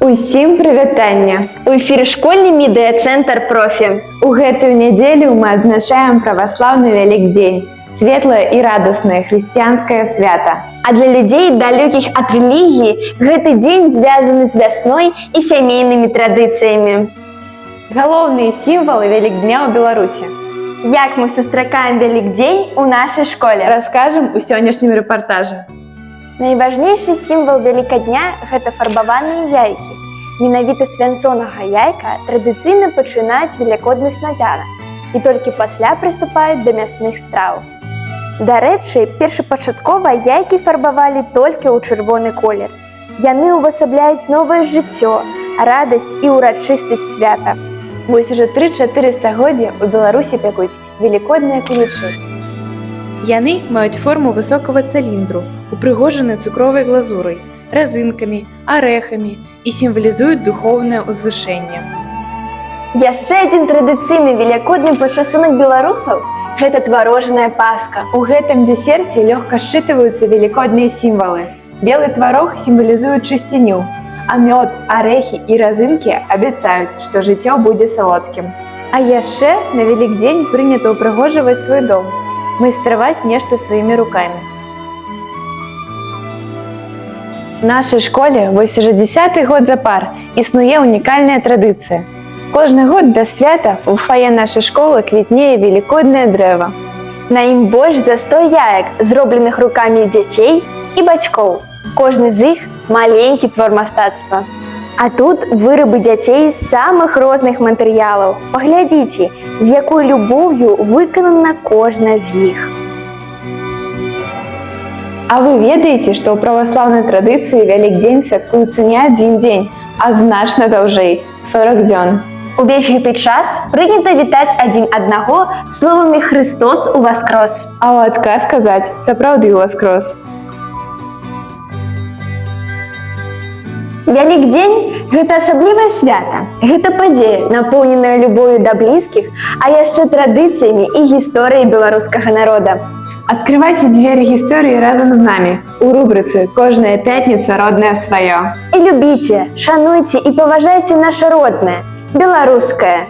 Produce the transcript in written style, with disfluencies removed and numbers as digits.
Усім прывітання! У эфире школьный медиа-центр «Профи». У гэтую нядзелю мы адзначаем праваслаўны Вялікдзень, светлае і радаснае хрысціянскае свята. А для людей, далеких от религии, гэты день звязаны с вясной и семейными традициями. Галоўныя сімвалы Вялікдня ў Беларусі. Як мы сустракаем Вялікдзень у нашей школе? Раскажам у сённяшнім рэпартажы. Найважнейшы сімвал Вялікадня – гэта фарбаваныя яйкі. Менавіта свянцонага яйка традыцыйна пачынаюць велікодны сняданак і толькі пасля прыступаюць да мясных страў. Дарэчы, першапачаткова яйкі фарбавалі толькі ў чырвоны колер. Яны ўвасабляюць новае жыццё, радасць і ўрачыстасць свята. Вось ужо 3-4 стагоддзя ў Беларусі пякуць велікодныя кулічы. Яны маюць форму высокага цыліндру, упрыгожаны цукровай глазурай, разынкамі, арэхамі і сімвалізуюць духоўнае ўзвышэнне. Яшчэ адзін традыцыйны велікодны пачастунак беларусаў – гэта тварожная паска. У гэтым дэсерце лёгка счытываюцца велікодныя сімвалы. Белы тварог сімвалізуе чысціню, а мёд, арэхі і разынкі абяцаюць, што жыццё будзе салодкім. А яшчэ на Вялікдзень прынята ўпрыгожваць свой дом, майстраваць нешта сваімі рукамі. В нашай школе вось уже 10-й год запар існуе унікальная традыцыя. Кожны год да свята у фае нашай школы квітнее велікоднае дрэва. На ім больш за 100 яек, зробленых рукамі дзяцей і бацькоў. Кожны з іх маленькі твор мастацтва. А тут вырабы дзяцей з самых розных матэрыялаў. Паглядзіце, з якой любоўю выканана кожная з іх. А вы ведаеце, што ў праваслаўнай традыцыі Вялікдзень святкуецца не адзін дзень, а значна даўжэй – 40 дзён. Увесь гэты час прынята вітаць адзін аднаго словамі «Христос уваскрос». А ў адказ сказаць «Сапраўды ўваскрос». Вялікдзень – гэта асаблівае свята. Гэта падзея, напоўненая любоўю да блізкіх, а яшчэ традыцыямі і гісторыяй беларускага народа. Адкрывайце дзверы гісторыі разам з намі у рубрыцы «Кожная пятніца роднае сваё». І любіце, шануйце і паважайце наша роднае, беларускае.